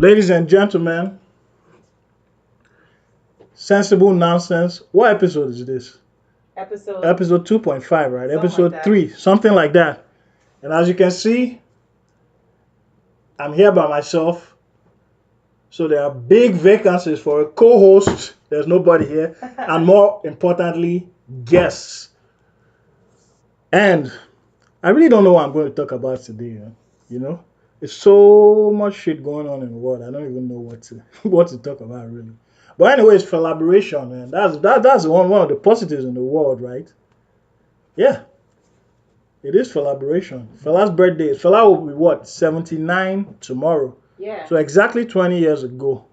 Ladies and gentlemen, Sensible Nonsense. What episode is this? Episode 2.5, right? Episode like 3, something like that. And as you can see, I'm here by myself. So there are big vacancies for a co-host. There's nobody here. And more importantly, guests. And I really don't know what I'm going to talk about today. You know, there's so much shit going on in the world. I don't even know what to talk about really. But anyways, collaboration, man. That's one of the positives in the world, right? Yeah, it is collaboration. Fela's birthday. Fela will be what, 79 tomorrow. Yeah. So exactly 20 years ago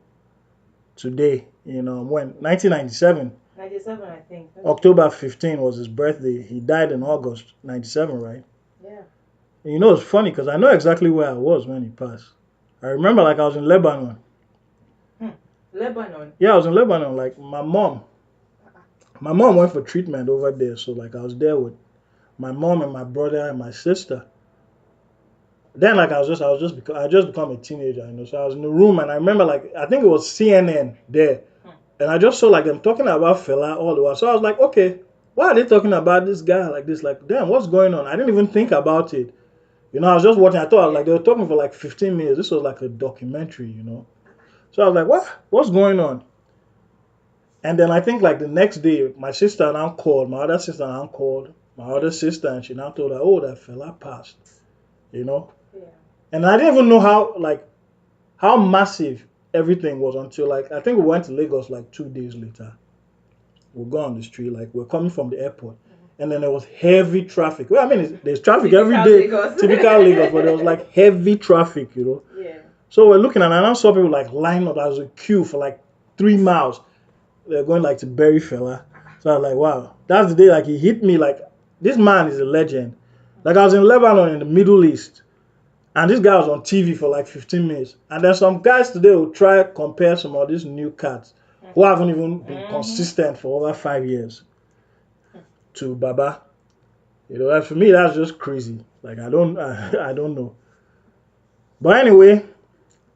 today, when 1997. 97, I think. October 15 was his birthday. He died in August 97, right? Yeah. And it's funny because I know exactly where I was when he passed. I remember I was in Lebanon. Lebanon? Yeah, I was in Lebanon. Like my mom went for treatment over there. So I was there with my mom and my brother and my sister. Then I just become a teenager, So I was in the room and I remember I think it was CNN there. And I just saw them talking about Fela all the while. So I was like, okay, why are they talking about this guy like this? Like, damn, what's going on? I didn't even think about it. I was just watching. I thought they were talking for 15 minutes. This was like a documentary, So I was like, what's going on? And then I think the next day, my sister now called. My other sister now called. My other sister, and she now told her, oh, that Fela passed. Yeah. And I didn't even know how massive everything was until I think we went to Lagos 2 days later. We go on the street, we're coming from the airport. And then there was heavy traffic. Well, I mean, there's traffic every day. Typical Lagos, but there was heavy traffic, Yeah. So we're looking and I now saw people line up. There was a queue for 3 miles. They're going to bury Fela. So I was like, wow. That's the day he hit me this man is a legend. I was in Lebanon in the Middle East. And this guy was on TV for 15 minutes. And then some guys today will try to compare some of these new cats who haven't even been consistent for over 5 years to Baba. For me, that's just crazy. I don't know. But anyway,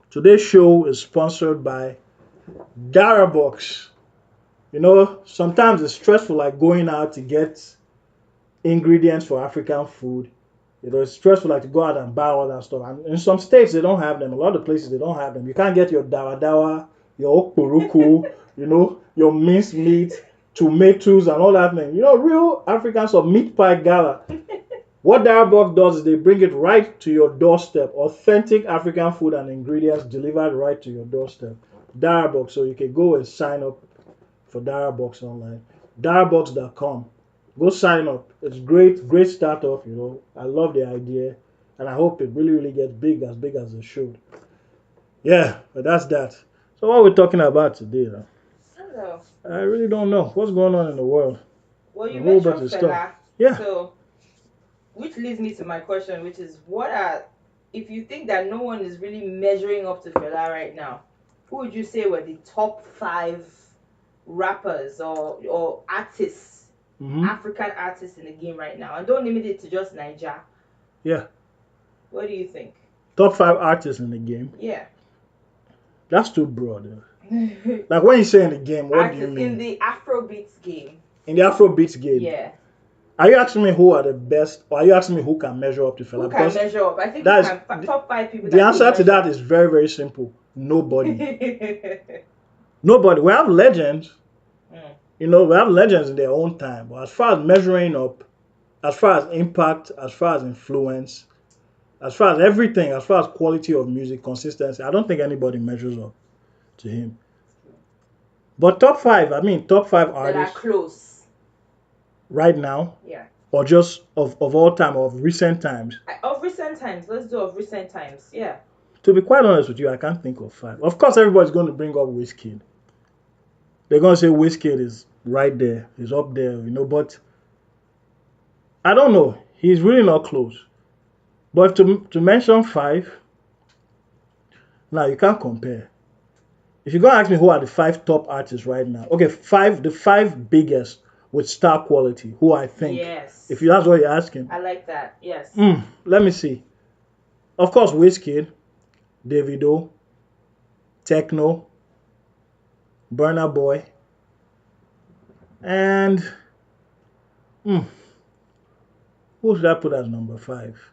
today's show is sponsored by Darabox. Sometimes it's stressful going out to get ingredients for African food. It's stressful to go out and buy all that stuff. And in some states, they don't have them. A lot of places, they don't have them. You can't get your dawa dawa, your okporoko, your minced meat, tomatoes, and all that thing. Real African stuff, meat pie gala. What Darabox does is they bring it right to your doorstep. Authentic African food and ingredients delivered right to your doorstep. Darabox, so you can go and sign up for Darabox online. Darabox.com. Go sign up. It's great startup, I love the idea. And I hope it really, really gets big as it should. Yeah, but that's that. So what are we talking about today, though? I don't know. I really don't know. What's going on in the world? Well, you mentioned Fela. Yeah. So, which leads me to my question, which is, if you think that no one is really measuring up to Fela right now, who would you say were the top 5 rappers or artists? African artists in the game right now, and don't limit it to just Niger. Yeah. What do you think? Top 5 artists in the game? Yeah. That's too broad. When you say in the game, what do you mean? In the Afrobeats game. In the Afrobeats game? Yeah. Are you asking me who are the best, or are you asking me who can measure up to Fela? Who can measure up? I think top 5 people. The answer to that is very, very simple. Nobody. Nobody. We have legends. We have legends in their own time. But as far as measuring up, as far as impact, as far as influence, as far as everything, as far as quality of music, consistency, I don't think anybody measures up to him. But top 5 artists. That are close. Right now? Yeah. Or just of all time, or of recent times? Of recent times. Let's do of recent times. Yeah. To be quite honest with you, I can't think of 5. Of course, everybody's going to bring up Wizkid. They're going to say Wizkid is right there. He's up there, but I don't know. He's really not close. But to mention 5, now you can't compare. If you're going to ask me who are the 5 top artists right now, okay, the 5 biggest with star quality, who I think. Yes. If that's what you're asking. I like that, yes. Let me see. Of course, Wizkid, Davido, Techno, Burna Boy, and who should I put as number 5?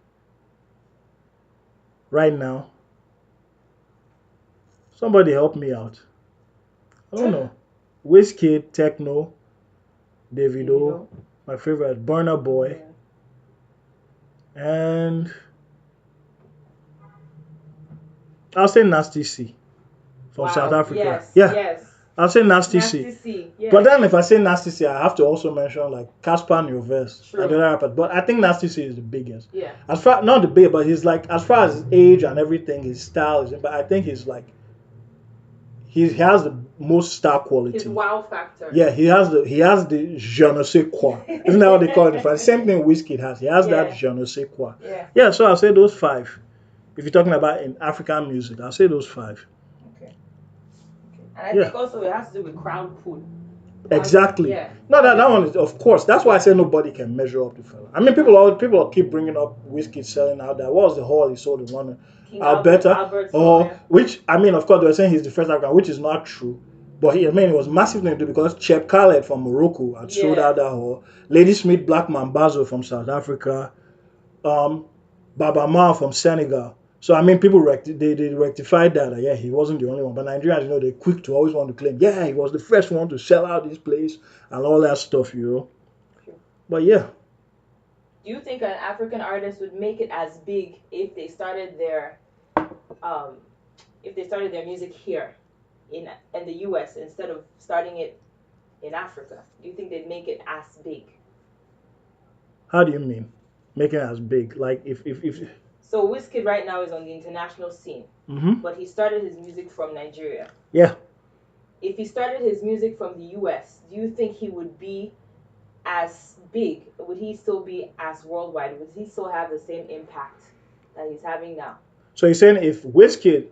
Right now, somebody help me out. I don't know. Wizkid, Techno, Davido, my favorite, Burna Boy, and I'll say Nasty C from South Africa. Yes. I'll say Nasty Nasty C. C. Yes. But then if I say Nasty C, I have to also mention like Casper Nyovest and the other rappers. But I think Nasty C is the biggest. Yeah. As far not the big, but he's like as far as his age and everything, his style is. But I think he's like he has the most star quality. His wow factor. Yeah, he has the je ne sais quoi. Isn't that what they call it in France? Same thing Wizkid has. He has that je ne sais quoi. Yeah, so I'll say those 5. If you're talking about in African music, I'll say those 5. Okay. And I think also it has to do with crowd pull. Exactly. No, that one is, of course. That's why I say nobody can measure up to fella. I mean, people keep bringing up Wizkid selling out. That was the hall he sold in London. Alberta, which I mean, of course, they were saying he's the first African, which is not true. But it was massive thing to do because Cheb Khaled from Morocco had sold out that hall. Lady Smith Black Mambazo from South Africa, Baba Ma from Senegal. So I mean, people they rectified that. Yeah, he wasn't the only one. But Nigerians, they're quick to always want to claim, yeah, he was the first one to sell out this place and all that stuff, But yeah. Do you think an African artist would make it as big if they started their music here in the US instead of starting it in Africa? Do you think they'd make it as big? How do you mean? Make it as big? Like if So Wizkid right now is on the international scene, but he started his music from Nigeria. Yeah. If he started his music from the US, do you think he would be as big? Would he still be as worldwide? Would he still have the same impact that he's having now? So you're saying if Wizkid,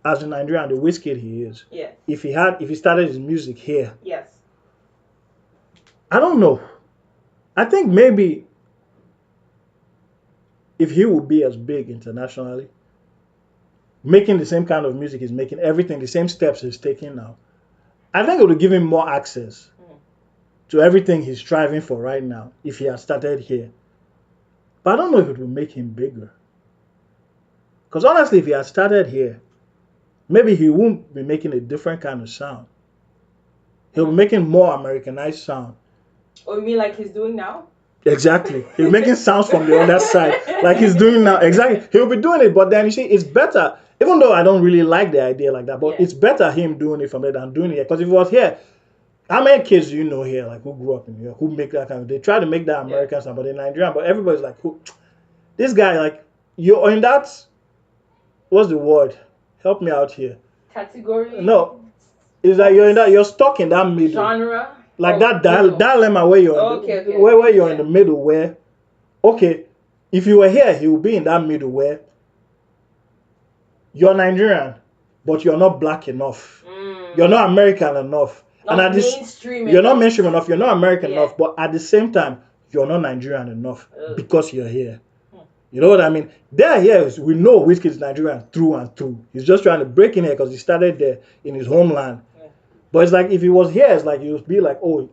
as a Nigerian, the Wizkid he is, if he started his music here, I don't know. I think maybe if he would be as big internationally, making the same kind of music he's making, everything, the same steps he's taking now, I think it would give him more access to everything he's striving for right now if he had started here. But I don't know if it will make him bigger. Because honestly, if he had started here, maybe he won't be making a different kind of sound. He'll be making more Americanized sound. Oh, you mean like he's doing now? Exactly. He's making sounds from the other side, like he's doing now. Exactly. He'll be doing it, but then you see, it's better. Even though I don't really like the idea like that, but it's better him doing it from there than doing it here. Because if it was here, how many kids do you know here, like who grew up in here, who make that kind of? They try to make that American sound, but in Nigeria, but everybody's like, who? This guy, like, you're in that. What's the word? Help me out here. Category. No, it's like you're in that. You're stuck in that middle genre. Like that dilemma where you're where you're in the middle where, okay, if you were here, he would be in that middle where you're Nigerian, but you're not black enough. You're not American enough. Not and mainstream you're not mainstream enough. You're not American enough. But at the same time, you're not Nigerian enough because you're here. You know what I mean? We know Wizkid is Nigerian through and through. He's just trying to break in here because he started there in his homeland. But it's like if he was here, it's like he would be like, oh,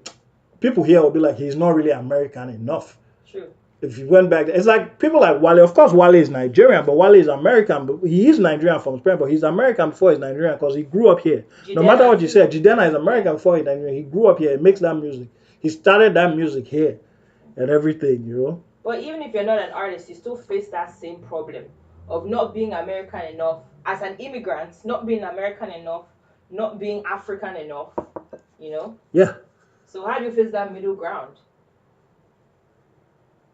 people here will be like, he's not really American enough. True. If he went back there, it's like people like Wale. Of course, Wale is Nigerian, but Wale is American. But he is Nigerian from his parents, but he's American before he's Nigerian because he grew up here. No matter what you said, Jidena is American before he's Nigerian. He grew up here. He makes that music. He started that music here and everything, But even if you're not an artist, you still face that same problem of not being American enough as an immigrant, not being American enough, not being African enough, Yeah. So how do you face that middle ground?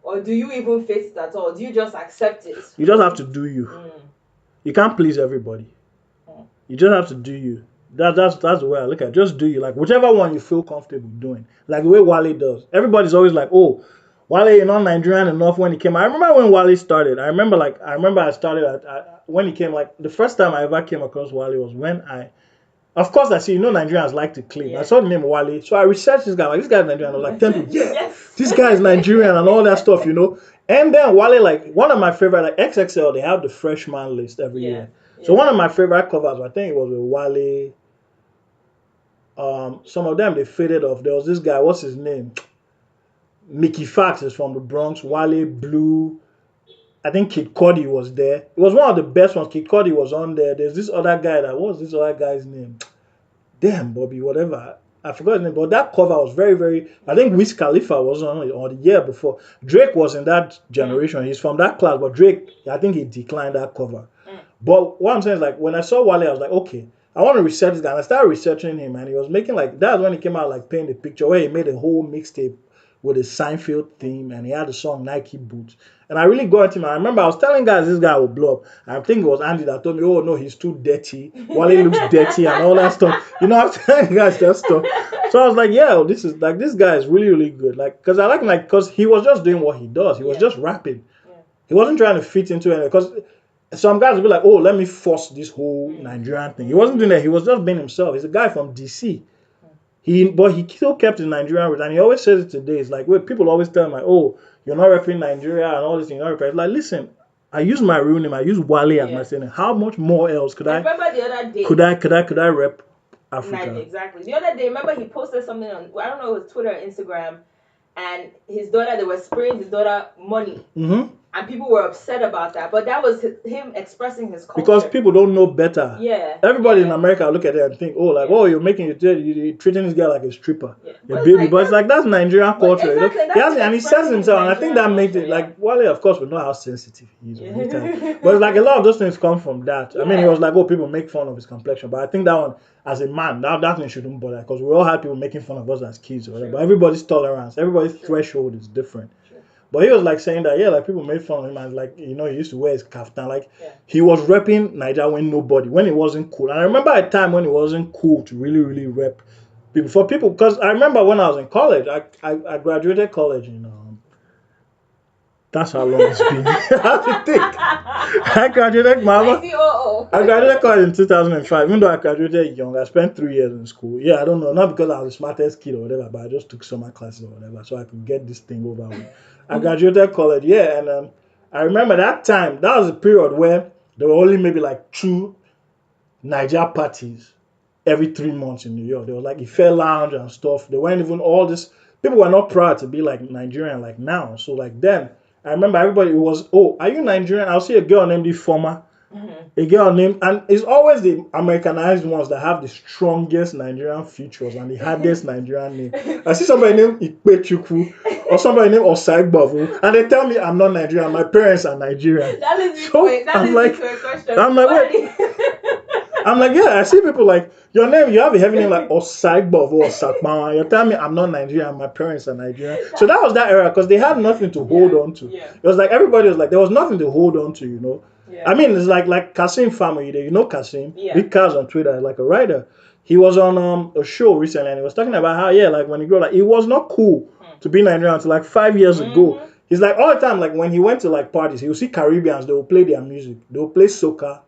Or do you even face it at all? Do you just accept it? You just have to do you. You can't please everybody. You just have to do you. That's the way I look at it. Just do you. Like whichever one you feel comfortable doing. Like the way Wale does. Everybody's always like, oh, Wale, you're not Nigerian enough when he came. I remember when Wale started. I remember I started when he came. Like the first time I ever came across Wale was when of course I see, Nigerians like to claim. Yeah. I saw the name Wale, so I researched this guy. Like this guy's Nigerian. I was like, 10 people, this guy is Nigerian and all that stuff, And then Wale, like one of my favorite, like XXL, they have the freshman list every year. So one of my favorite covers, I think it was with Wale. Some of them they faded off. There was this guy, what's his name? Mickey Fax is from the Bronx. Wale Blue. I think Kid Cudi was there. It was one of the best ones. Kid Cudi was on there. There's this other guy what was this other guy's name? Damn, Bobby, whatever. I forgot his name, but that cover was very, very. I think Wiz Khalifa was on it, or the year before. Drake was in that generation. He's from that class, but Drake, I think he declined that cover. But what I'm saying is, like, when I saw Wale, I was like, okay, I want to research this guy. And I started researching him, and he was making like that's when he came out like painting the picture where he made a whole mixtape with a Seinfeld theme, and he had the song Nike Boots. And I really got him. I remember I was telling guys this guy will blow up. I think it was Andy that told me, oh no, he's too dirty. Wale looks dirty and all that stuff. You know, I was telling guys that stuff. So I was like, yeah, this is like this guy is really, really good. Like, cause I like him, like, cause he was just doing what he does. He was just rapping. He wasn't trying to fit into it. Because some guys will be like, oh, let me force this whole Nigerian thing. He wasn't doing that. He was just being himself. He's a guy from DC. But he still kept his Nigerian roots, and he always says it today. It's like, wait, people always tell him like, oh, you're not repping Nigeria and all this thing. You're not repping. Like, listen, I use my real name. I use Wale as my surname. How much more else could I? Remember the other day? Could I rep Africa? Exactly. The other day, remember he posted something on, I don't know, it was Twitter or Instagram, and his daughter, they were spraying his daughter money. And people were upset about that. But that was him expressing his culture. Because people don't know better. Yeah. Everybody in America look at it and think, oh, like, oh, you're treating this guy like a stripper. A baby. Like, but it's like, that's Nigerian culture. Exactly, you know? And he says himself, and I think that makes it, like, Wale, of course, we know how sensitive he is. But it's like, a lot of those things come from that. I mean, he was like, oh, people make fun of his complexion. But I think that one, as a man, that thing shouldn't bother. Because we all had people making fun of us as kids. Or whatever. But everybody's tolerance, everybody's threshold is different. But he was like saying that, like people made fun of him, and like, he used to wear his kaftan. Like, he was repping Nigeria when it wasn't cool. And I remember a time when it wasn't cool to really, really rep people. For people, because I remember when I was in college, I graduated college in, that's how long it's been. I have to think. I graduated college in 2005. Even though I graduated young, I spent 3 years in school. Yeah, I don't know, not because I was the smartest kid or whatever, but I just took summer classes or whatever, so I could get this thing over with. I graduated college, and I remember that time, that was a period where there were only maybe like 2 Niger parties every 3 months in New York. There was like Ife Lounge and stuff. They weren't even all this. People were not proud to be like Nigerian like now. So like then, I remember everybody was, oh, are you Nigerian? I'll see a girl named Ifoma. A girl named, and it's always the Americanized ones that have the strongest Nigerian features and the hardest Nigerian name. I see somebody named Ikpechukwu or somebody named Osaigbavu, and they tell me I'm not Nigerian. My parents are Nigerian. That leads me to a question. I'm like, yeah, I see people like, your name, you have a heavy name like Osaigbavu or Sakmawa. You're telling me I'm not Nigerian, my parents are Nigerian. So that was that era, because they had nothing to hold on to. It was like everybody was like, there was nothing to hold on to, I mean, it's like Kasim family. You know Kasim, big cars on Twitter, like a writer. He was on a show recently, and he was talking about how, like when he grew up, like it was not cool to be Nigerian until like 5 years ago. He's like all the time, like when he went to like parties, he would see Caribbeans, they would play their music, they would play soca,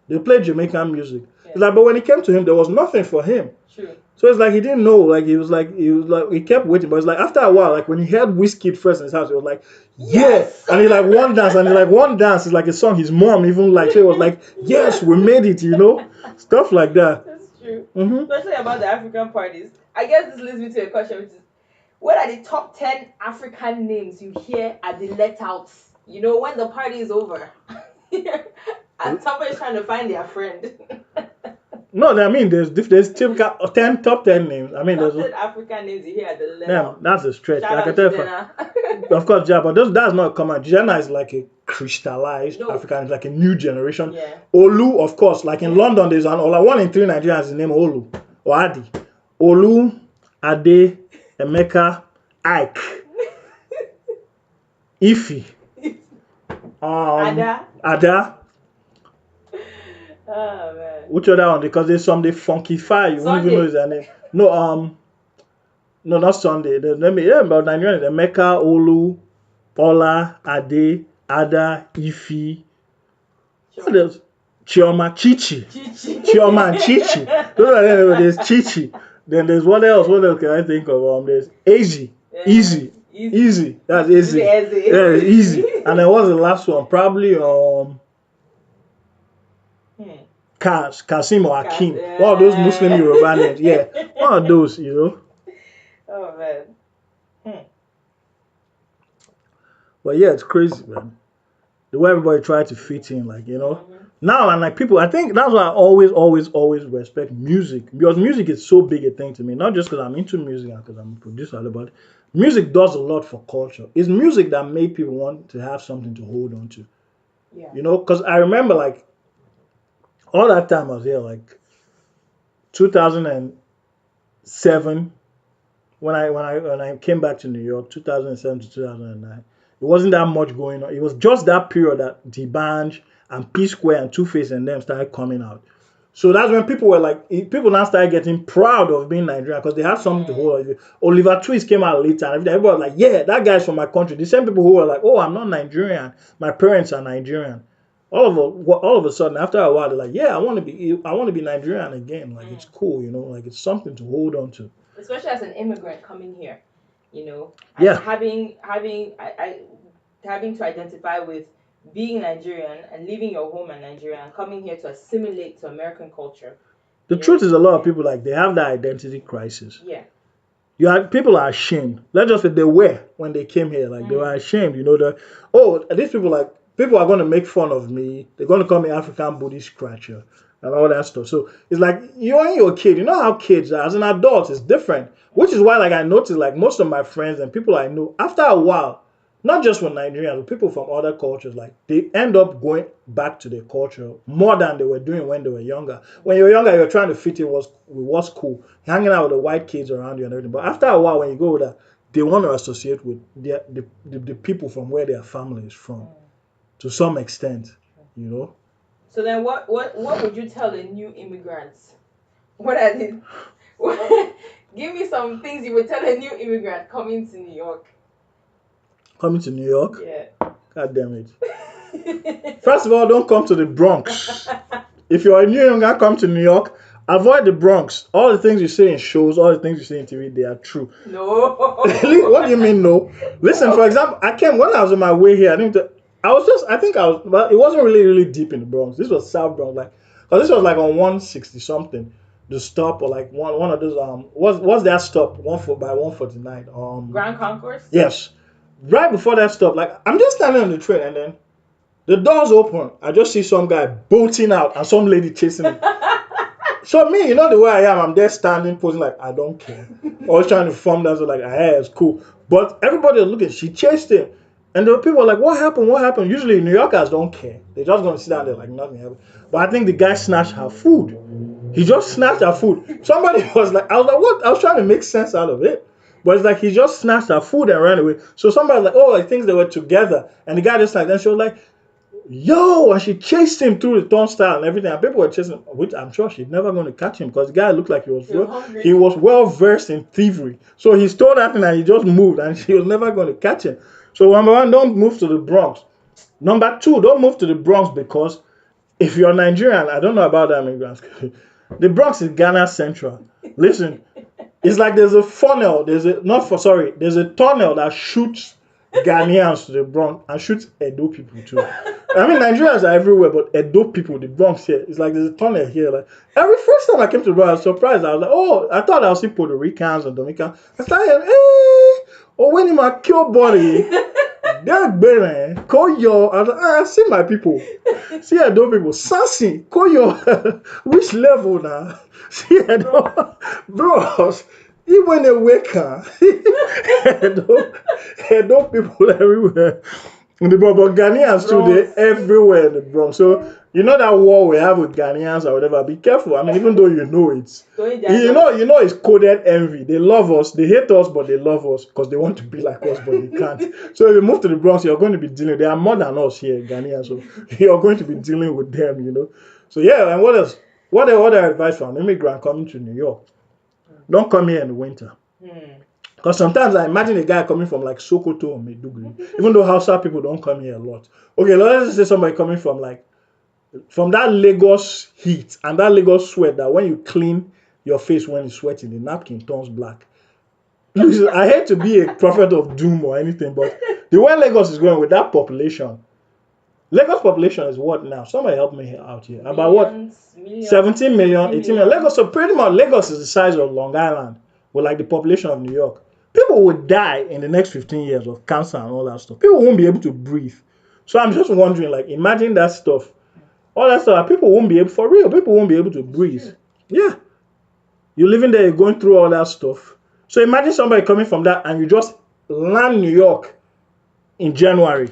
they would play Jamaican music. It's like, but when it came to him, there was nothing for him. So it's like he didn't know, like he was like he kept waiting, but it's like after a while, like when he heard Wizkid first in his house, he was like, yes, and he like one dance is like a song his mom even like, so it was like, yes, we made it, stuff like that. That's true. Especially about the African parties. I guess this leads me to a question, which is, what are the top 10 African names you hear at the let-outs? When the party is over, and somebody's trying to find their friend. No, I mean, there's typical top 10 names. I mean, there's African names you hear at the level. Yeah, that's a stretch. I can tell of course, yeah, but that's not common. Jena is like a crystallized African, like a new generation. Yeah. Olu, of course, like in London, there's an Ola. 1 in 3 Nigerians is named Olu or Adi. Olu, Ade, Emeka, Ike, Ifi, Ada. Oh man. Which other one? Because there's some they funkify. You won't even know their name. No, not Sunday. Let me about Nigerian. Emeka, Olu, Ola, Ade, Ada, Ifi. What else? Chioma, Chichi. Chioma and Chichi. Those are them. There's Chichi. Then there's what else? What else can I think of? There's Easy. Easy. That's easy. Yeah, easy. And then what's the last one? Probably Kasim or Akim. One of those Muslim Yoruba names. Yeah, one of those, you know. Oh man. But yeah, it's crazy, man. The way everybody try to fit in, like, you know. Now, and like people, I think that's why I always respect music, because music is so big a thing to me. Not just because I'm into music and because I'm a producer, but music does a lot for culture. It's music that made people want to have something to hold on to. Yeah. You know, because I remember like all that time I was here, like 2007, when I came back to New York, 2007 to 2009. It wasn't that much going on. It was just that period that D'banj and P Square and Two Face and them started coming out. So that's when people were like, people now started getting proud of being Nigerian because they had something to hold on. Oliver Twist came out later, and everybody was like, yeah, that guy's from my country. The same people who were like, oh, I'm not Nigerian, my parents are Nigerian. All of a sudden, after a while, they're like, yeah, I want to be Nigerian again. Like it's cool, you know, like it's something to hold on to. Especially as an immigrant coming here, you know, yeah, having to identify with being Nigerian and leaving your home in Nigeria and coming here to assimilate to American culture. The truth is, a lot of people like they have that identity crisis. Yeah. People are ashamed. Let's just say they were when they came here, like they were ashamed. You know that these people are going to make fun of me. They're going to call me African booty scratcher and all that stuff. So it's like you're a kid. You know how kids are. As an adult, it's different. Which is why, like, I noticed, like, most of my friends and people I know, after a while, not just from Nigerians, but people from other cultures, like, they end up going back to their culture more than they were doing when they were younger. When you were younger, you were trying to fit in what's cool, hanging out with the white kids around you and everything. But after a while, when you go with that, they want to associate with the people from where their family is from, to some extent, you know. So then, what would you tell the new immigrants? What are the give me some things you would tell a new immigrant coming to New York. Coming to New York? Yeah. God damn it. First of all, don't come to the Bronx. If you're a new immigrant, come to New York. Avoid the Bronx. All the things you say in shows, all the things you say in TV, they are true. No. What do you mean no? Listen, for example, when I was on my way here, but it wasn't really deep in the Bronx. This was South Bronx, like, because this was like on 160 something. The stop, or like one of those what's that stop? By 149. Grand Concourse? Yes. Right before that stop, like, I'm just standing on the train and then the doors open. I just see some guy bolting out and some lady chasing me. So me, you know the way I am, I'm there standing, posing like I don't care. Always trying to form that, so like, hey, it's cool. But everybody was looking, she chased him. And the people were like, what happened? What happened? Usually New Yorkers don't care. They're just going to sit down there like nothing happened. But I think the guy snatched her food. He just snatched her food. Somebody was like, I was like, what? I was trying to make sense out of it. But it's like he just snatched her food and ran away. So somebody was like, oh, I think they were together. And the guy just like, then she was like, yo, and she chased him through the turnstile and everything. And people were chasing him, which I'm sure she's never going to catch him because the guy looked like he was well versed in thievery. So he stole that thing and he just moved and she was never going to catch him. So number one, don't move to the Bronx. Number two, don't move to the Bronx because if you're Nigerian, I don't know about that immigrants. The Bronx is Ghana Central. Listen, it's like there's a funnel. There's a tunnel that shoots Ghanaians to the Bronx and shoots Edo people too. I mean, Nigerians are everywhere, but Edo people, the Bronx here, it's like there's a tunnel here. Like every first time I came to the Bronx, I was surprised. I was like, oh, I thought I would see Puerto Ricans and Dominicans. I started, when he might kill body, they're better. Koyo, I was like, I see my people. See Edo people, sassy. Koyo, which level now? See Edo, bros. Even when they wake up, Edo people everywhere. In the Bronx, but Ghanaians too, they're everywhere in the Bronx. So you know that war we have with Ghanaians or whatever. Be careful. I mean, even though you know it's it's coded envy. They love us, they hate us, but they love us because they want to be like us, but they can't. So if you move to the Bronx, you're going to be dealing. They are more than us here, Ghanaians. So you're going to be dealing with them. You know. So yeah, and what else? What other advice from an immigrant coming to New York? Don't come here in the winter. Because sometimes I imagine a guy coming from like Sokoto or Maiduguri, even though Hausa people don't come here a lot. Okay, let's just say somebody coming from that Lagos heat and that Lagos sweat that when you clean your face when you're sweating, the napkin turns black. I hate to be a prophet of doom or anything, but the way Lagos is going with that population, Lagos population is what now? Somebody help me out here. About what? Millions, 17 million, 18 million. million. Lagos, so pretty much Lagos is the size of Long Island with like the population of New York. People will die in the next 15 years of cancer and all that stuff. People won't be able to breathe. So I'm just wondering, like, imagine that stuff. All that stuff, people won't be able, for real, people won't be able to breathe. Yeah. You're living there, you're going through all that stuff. So imagine somebody coming from that and you just land New York in January.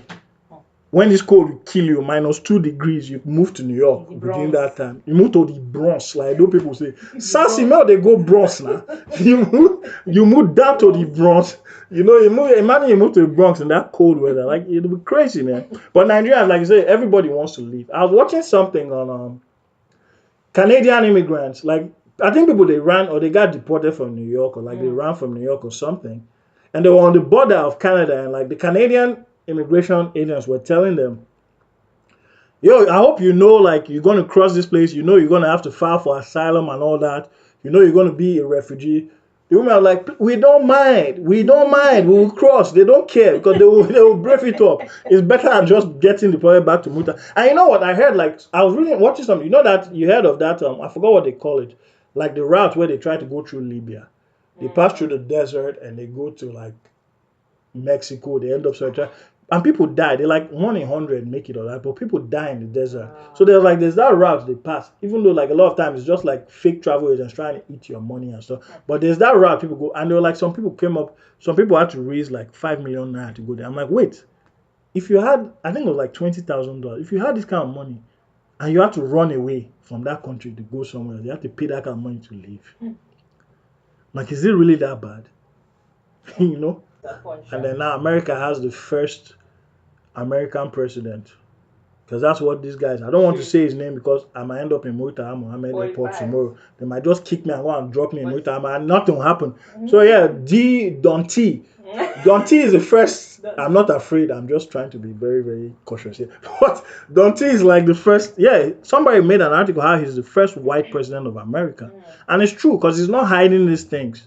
When this cold will kill you, -2 degrees, you move to New York between that time. You move to the Bronx, like those people say. Sassy, now they go Bronx now. You move down to the Bronx. You know, imagine you move to the Bronx in that cold weather. Like, it'll be crazy, man. But Nigeria, like you say, everybody wants to leave. I was watching something on Canadian immigrants. Like, I think people, they ran or they got deported from New York, or like they ran from New York or something. And they were on the border of Canada, and like the Canadian immigration agents were telling them, yo, I hope you know, like, you're going to cross this place, you know you're going to have to file for asylum and all that, you know you're going to be a refugee. The women are like, we don't mind, we will cross. They don't care because they will brave it up. It's better than just getting the project back to Muta. And you know what I heard, like, I was really watching something, you know that, you heard of that, I forgot what they call it, like the route where they try to go through Libya. They pass through the desert and they go to like Mexico, they end up searching, and people die. They're like 1 in 100 make it all right, but people die in the desert. So there's that route they pass, even though like a lot of times it's just like fake travel agents trying to eat your money and stuff. But there's that route people go, and they were like, some people had to raise like 5 million naira to go there. I'm like, wait, if you had, I think it was like $20,000, if you had this kind of money and you had to run away from that country to go somewhere, you have to pay that kind of money to leave. Like, is it really that bad? You know? And then now America has the first American president, because that's what these guys, I don't want to say his name because I might end up in Murtala Mohammed Airport tomorrow. They might just kick me and go and drop me in Murtala and nothing will happen. So yeah, Don T is the first. I'm not afraid, I'm just trying to be very, very cautious here. But Don T is like the first. Yeah, somebody made an article how he's the first white president of America. And it's true, because he's not hiding these things.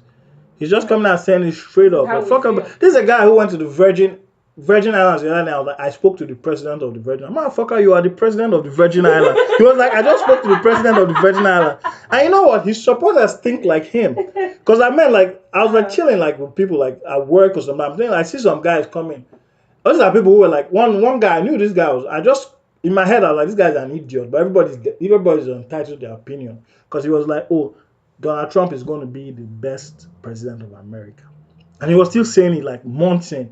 He's just coming out saying it straight up. Like, fuck up. This is a guy who went to the Virgin Islands the other day. I was like, I spoke to the president of the Virgin Islands. Motherfucker, you are the president of the Virgin Islands. He was like, I just spoke to the president of the Virgin Islands. And you know what? His supporters think like him. Because I meant, like, I was like chilling like with people like at work or something. I'm saying, I see some guys coming. Those are people who were like, one guy, I knew this guy was, I just, in my head, I was like, this guy's an idiot. But everybody's entitled to their opinion. Because he was like, oh, Donald Trump is going to be the best president of America. And he was still saying it like months in.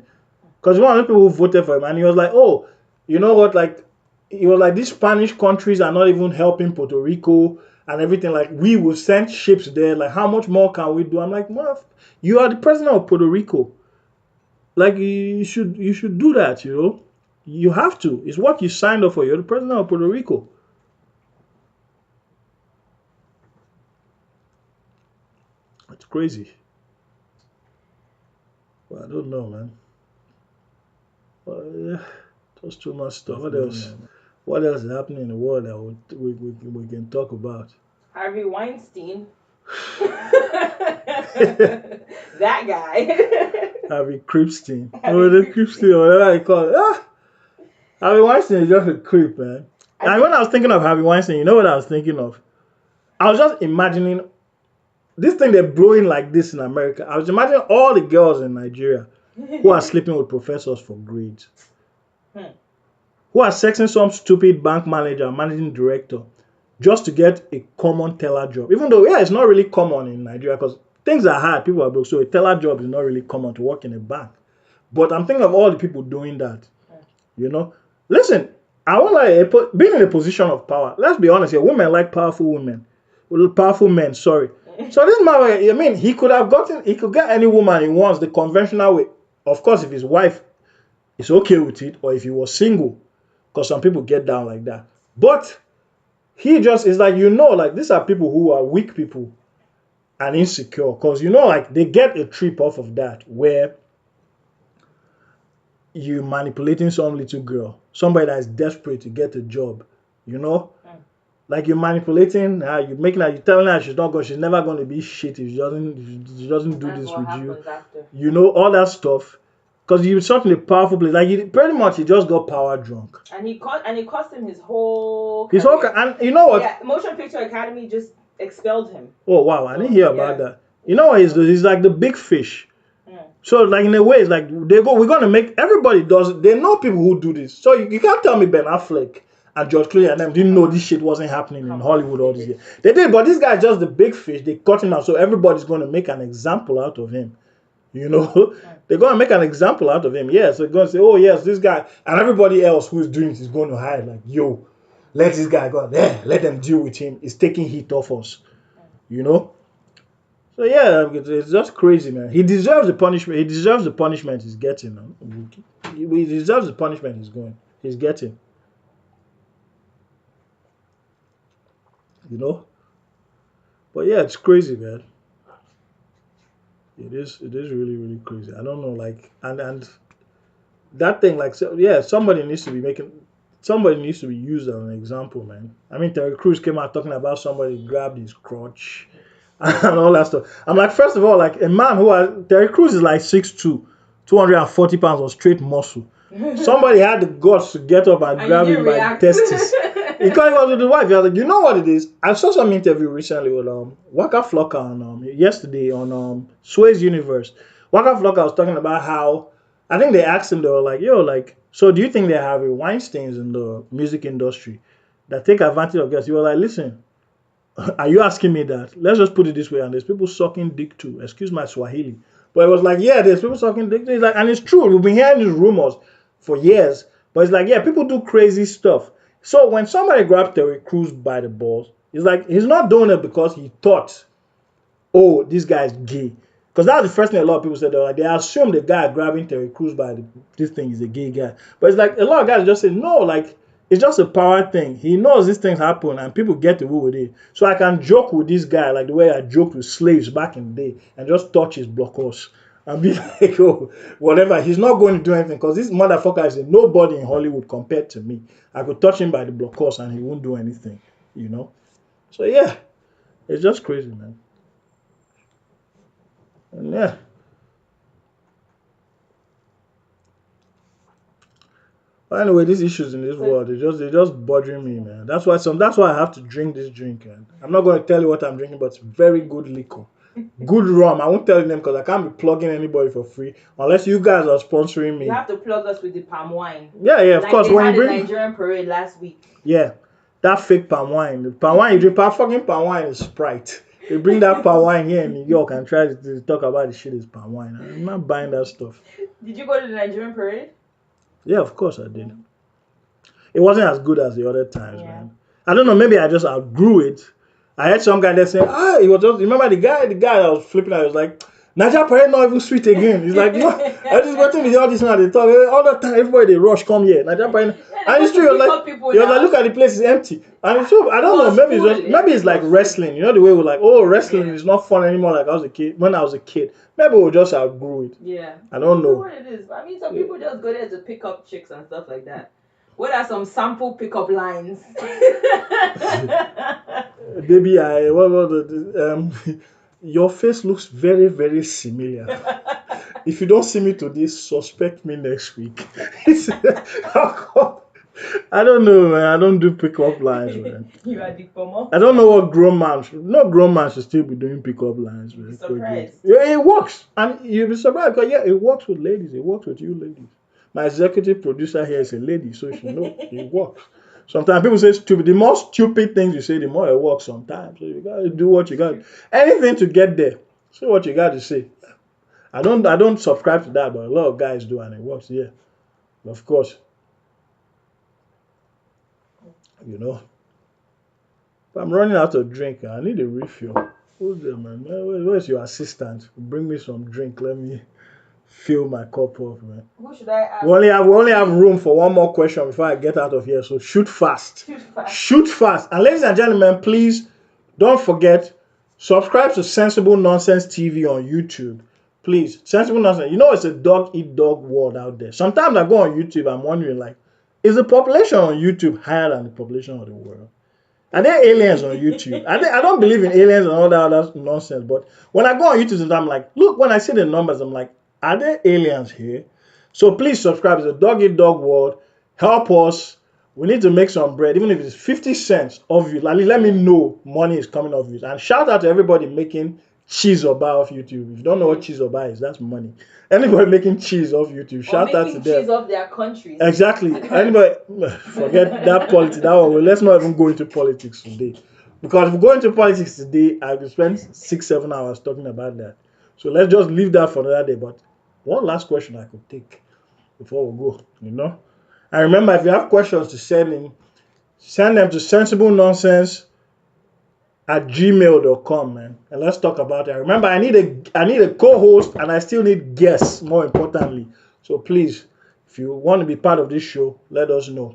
Because one of the people who voted for him, and he was like, oh, you know what, like, he was like, these Spanish countries are not even helping Puerto Rico and everything. Like, we will send ships there. Like, how much more can we do? I'm like, you are the president of Puerto Rico. Like, you should do that, you know. You have to. It's what you signed up for. You're the president of Puerto Rico. It's crazy. Well, I don't know, man. Well, yeah, just too much stuff. What else? What else is happening in the world that we can talk about? Harvey Weinstein. That guy. Harvey Creepstein. The Creepstein, or whatever you call it. Harvey Weinstein is just a creep, man. And when I was thinking of Harvey Weinstein, you know what I was thinking of? I was just imagining this thing they're blowing like this in America. I was imagining all the girls in Nigeria who are sleeping with professors for grades, who are sexing some stupid bank manager, managing director, just to get a common teller job. Even though, yeah, it's not really common in Nigeria because things are hard, people are broke, so a teller job is not really common to work in a bank. But I'm thinking of all the people doing that, you know. Listen, I want like being in a position of power. Let's be honest here, women like powerful women, powerful men. Sorry. So this man, I mean, he could get any woman he wants the conventional way. Of course, if his wife is okay with it, or if he was single, because some people get down like that. But he just is like, you know, like these are people who are weak people and insecure, because you know, like they get a trip off of that where you manipulating some little girl, somebody that is desperate to get a job, you know. Like you're manipulating her, you're telling her she's never going to be shit if she doesn't do this with you. You know, all that stuff. because he was such a powerful player. Like he just got power drunk. And it cost him his whole and you know what? Yeah, Motion Picture Academy just expelled him. Oh wow, I didn't hear about that. You know what he's like the big fish. So like in a way, it's like we're gonna make everybody does. They know people who do this. So you can't tell me Ben Affleck and George Clooney and them didn't know this shit wasn't happening in Hollywood all these years. They did, but this guy's just the big fish. They cut him out, so everybody's gonna make an example out of him. You know, they're gonna make an example out of him. Yes, they're gonna say, oh yes, this guy, and everybody else who's doing it is going to hide. Like, yo, let this guy go there. Let them deal with him. He's taking heat off us. You know. So yeah, it's just crazy, man. He deserves the punishment. He deserves the punishment he's getting. He deserves the punishment he's getting. You know. But yeah, it's crazy, man. It is really, really crazy. I don't know, like, and that thing, like, so, yeah, somebody needs to be used as an example, man. I mean, Terry Crews came out talking about somebody grabbed his crotch and all that stuff. I'm like, first of all, like a man Terry Crews is like 6'2", 240 pounds of straight muscle. Somebody had the guts to get up and grab him by the testes. Because he was with the wife. He was like, you know what it is? I saw some interview recently with Waka Flocka on yesterday on Sway's Universe. Waka Flocka was talking about how I think they asked him, they were like, yo, like, so do you think they have Weinsteins in the music industry that take advantage of girls? He was like, listen, are you asking me that? Let's just put it this way, and there's people sucking dick too. Excuse my Swahili. But it was like, yeah, there's people sucking dick too. It's like, and it's true. We've been hearing these rumors for years. But it's like, yeah, people do crazy stuff. So when somebody grabbed Terry Crews by the balls, it's like he's not doing it because he thought, oh, this guy's gay. Because that's the first thing a lot of people said. They assume the guy grabbing Terry Crews by this thing is a gay guy. But it's like a lot of guys just say, no, like, it's just a power thing. He knows these things happen and people get away with it. So I can joke with this guy like the way I joked with slaves back in the day and just touch his blockers and be like, oh, whatever. He's not going to do anything because this motherfucker is a nobody in Hollywood compared to me. I could touch him by the blockers and he won't do anything, you know? So yeah, it's just crazy, man. And yeah. But anyway, these issues in this world, they're just bothering me, man. That's why I have to drink this drink. And I'm not going to tell you what I'm drinking, but it's very good liquor. Good rum. I won't tell you them because I can't be plugging anybody for free unless you guys are sponsoring me. You have to plug us with the palm wine. Yeah, of course. They had a Nigerian parade last week. Yeah, that fake palm wine. The palm wine you drink, fucking palm wine is Sprite. They bring that palm wine here in New York and try to talk about the shit is palm wine. I'm not buying that stuff. Did you go to the Nigerian parade? Yeah, of course I did. It wasn't as good as the other times, man. I don't know, maybe I just outgrew it. I had some guy that said, it was just, remember the guy that was flipping out, was like, Nigeria parade not even sweet again. He's like, no, I just went to the audition and they talk, all the time, everybody they rush, come here. Nigeria parade. And it's true, he was like, look at the place, is empty. And it's true, I don't know, maybe it's like wrestling. You know the way we're like, oh, wrestling is not fun anymore like when I was a kid. Maybe we just outgrew it. Yeah. I don't know. What it is. I mean, some people just go there to pick up chicks and stuff like that. What are some sample pickup lines? Baby, your face looks very, very similar. If you don't see me today, suspect me next week. I don't know, man. I don't do pickup lines, man. You are the former. I don't know what grown man should still be doing pickup lines, man. Surprised. Yeah, it works. And you'll be surprised because, yeah, it works with ladies. It works with you ladies. My executive producer here is a lady, so she knows it works. Sometimes people say stupid. The more stupid things you say, the more it works sometimes. So you gotta do what you got. Anything to get there. Say what you got to say. I don't subscribe to that, but a lot of guys do, and it works. Yeah, of course. You know. If I'm running out of drink, I need a refill. Who's there, man? Where's your assistant? Bring me some drink. Let me fill my cup up, man. Who should I ask? We only have room for one more question before I get out of here. So shoot fast. Shoot fast. And ladies and gentlemen, please don't forget, subscribe to Sensible Nonsense TV on YouTube. Please, Sensible Nonsense. You know it's a dog eat dog world out there. Sometimes I go on YouTube, I'm wondering, like, is the population on YouTube higher than the population of the world? Are there aliens on YouTube? I don't believe in aliens and all that other nonsense. But when I go on YouTube, I'm like, look, when I see the numbers, I'm like, are there aliens here? So please subscribe. It's a dog eat dog world. Help us. We need to make some bread, even if it's 50 cents of views. At least let me know money is coming off views. And shout out to everybody making cheese or bar off YouTube. If you don't know what cheese or bar is, that's money. Anybody making cheese off YouTube, shout out to them. Cheese off their countries. Exactly. Anybody, forget that politics. That one. Let's not even go into politics today. Because if we go into politics today, I will spend 6-7 hours talking about that. So let's just leave that for another day. But one last question I could take before we go, And remember, if you have questions to send in, send them to SensibleNonsense@gmail.com, man. And let's talk about it. Remember, I need a co-host, and I still need guests, more importantly. So please, if you want to be part of this show, let us know.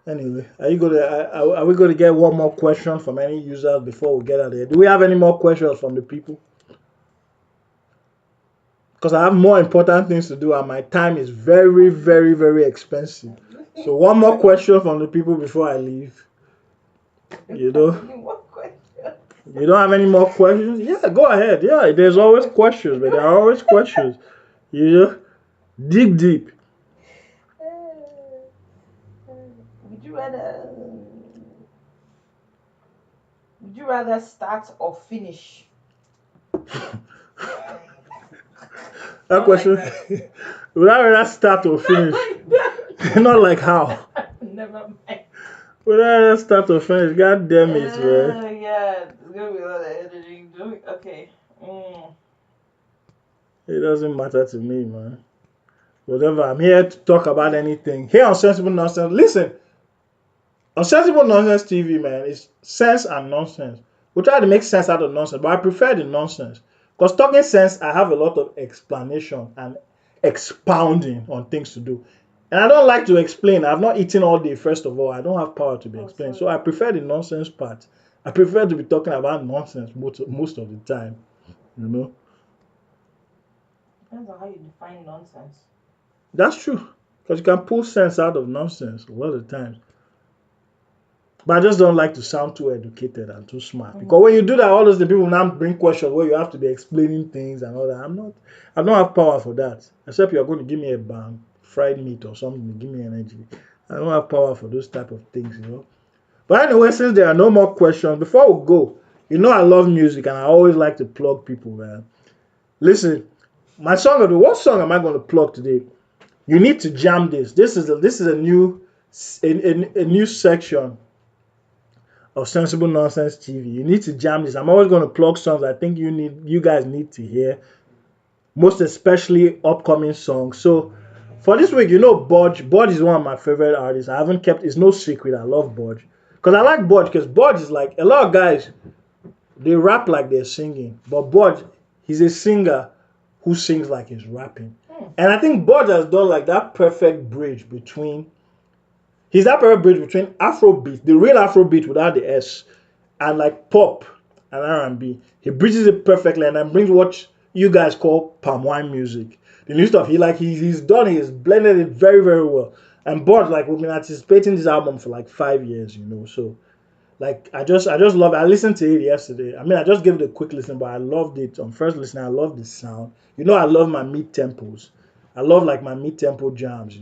Anyway, are we going to get one more question from any users before we get out of here? Do we have any more questions from the people? Because I have more important things to do and my time is very, very, very expensive. So one more question from the people before I leave. You don't have any more questions? Yeah, go ahead. Yeah, there's always questions, but there are always questions. Dig deep. Would you rather start or finish? That question. Would I rather start or finish? Not like how. Never mind. Would I rather start or finish? God damn it, man. Yeah, it's gonna be a lot of editing. Okay. It doesn't matter to me, man. Whatever. I'm here to talk about anything. Here on Sensible Nonsense. Listen. On Sensible Nonsense TV, man, it's sense and nonsense. We try to make sense out of nonsense, but I prefer the nonsense. Because talking sense, I have a lot of explanation and expounding on things to do. And I don't like to explain. I've not eaten all day, first of all. I don't have power to be explained. So I prefer the nonsense part. I prefer to be talking about nonsense most of the time. Depends on how you define nonsense. That's true. Because you can pull sense out of nonsense a lot of times. But I just don't like to sound too educated and too smart. Because when you do that, all those people now bring questions where you have to be explaining things and all that. I don't have power for that. Except you're going to give me a bang, fried meat or something to give me energy. I don't have power for those type of things, But anyway, since there are no more questions, before we go, I love music and I always like to plug people, man. Listen, my song of the what song am I going to plug today? You need to jam this. This is a new section of Sensible Nonsense TV. You need to jam this. I'm always going to plug songs I think you guys need to hear, most especially upcoming songs. So for this week, Budge. Budge is one of my favorite artists. I haven't kept. It's no secret. I love Budge because I like Budge because Budge is like a lot of guys. They rap like they're singing, but Budge, he's a singer who sings like he's rapping. And I think Budge has done like that perfect bridge between. He's that perfect bridge between Afrobeat, the real Afrobeat without the S, and like pop and R&B. He bridges it perfectly and then brings what you guys call palm wine music. The new stuff he's blended it very, very well. And Budge, like we've been anticipating this album for like 5 years, So like I just love it. I listened to it yesterday. I mean I just gave it a quick listen, but I loved it. On first listen, I love the sound. I love my mid tempos. I love like my mid tempo jams,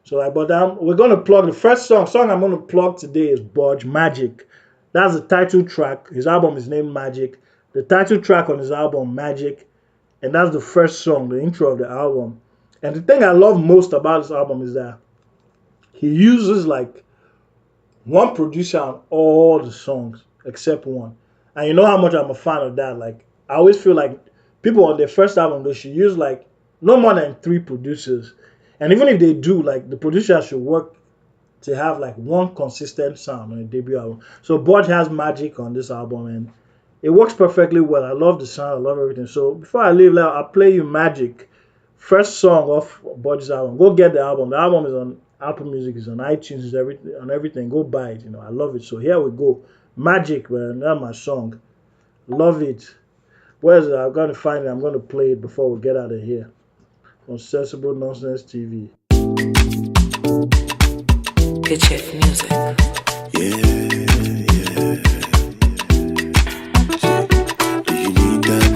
So we're gonna plug the first song I'm gonna plug today is Budge Magic. That's the title track. His album is named Magic. The title track on his album Magic, and that's the first song, the intro of the album. And the thing I love most about this album is that he uses like one producer on all the songs except one. And you know how much I'm a fan of that. Like I always feel like people on their first album they should use like no more than 3 producers. And even if they do, like the producer should work to have like one consistent sound on a debut album. So Budge has Magic on this album and it works perfectly well. I love the sound, I love everything. So before I leave, I'll play you Magic, first song off Budge's album. Go get the album. The album is on Apple Music, is on iTunes, is on everything. Go buy it. I love it. So here we go. Magic, man. That's my song. Love it. Where's it? I'm gonna find it. I'm gonna play it before we get out of here. On Sensible Nonsense TV. Good Chef Music. Do you need that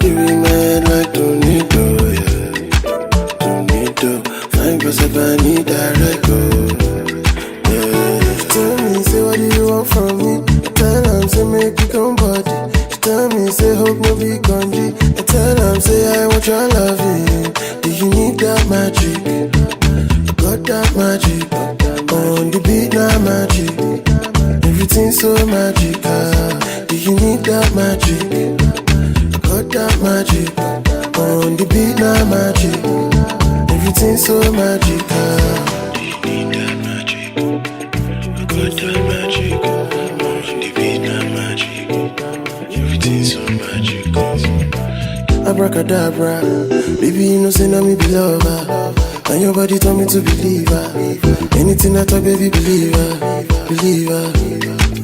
You be mad like tornado, yeah. Tornado, fine cause if I need direct go. Yeah. She tell me, say what do you want from me? I tell her, say make you come body. She tell me, say hope no be congee. I tell her, say I want your loving. Do you need that magic? I got that magic. On the beat now magic. Everything's so magical. Do you need that magic? I got that magic. On the beat now magic. Everything's so magical. Do you need that magic? I got that magic. On the beat now magic. Everything's so magical. Abracadabra, baby you know say na me be lover. And your body told me to believe her. Anything I talk, baby, believe her. Believe her.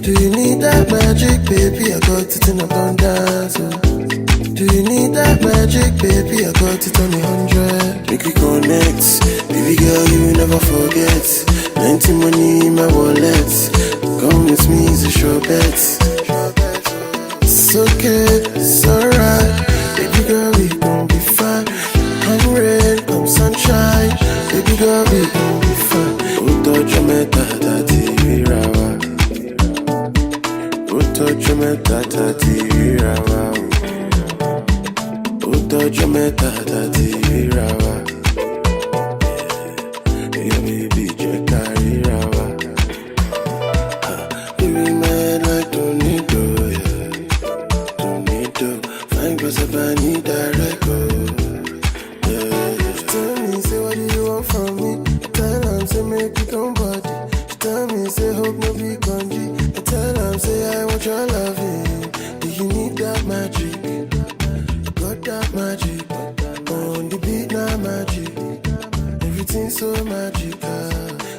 Do you need that magic, baby? I got it in abundance. Do you need that magic, baby? I got it on 100. Make we connect, baby girl, you will never forget. 90 money in my wallet. Come with me, it's a sure bet. It's okay, it's alright. Baby girl, we gon' be fine. I'm red, I'm sunshine. Baby girl, we gon' be fine. Oh, touch your meta, TV rawa. Oh, touch your meta, TV rawa. Oh, touch your meta, TV rawa. Yeah, baby, check carry rawa. You be mad like tornado, yeah. Tornado, fine cause if I need direct go. Tell me, say what do you want from me? I tell her, say make you come body. She tell me, say hope no be congee. I tell her, say I want your loving. Do you need that magic? I got that magic. On the beat now magic. Everything's so magical.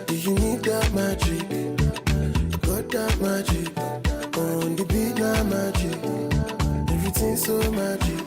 Do you need that magic? I got that magic. On the beat now magic. Everything's so magical.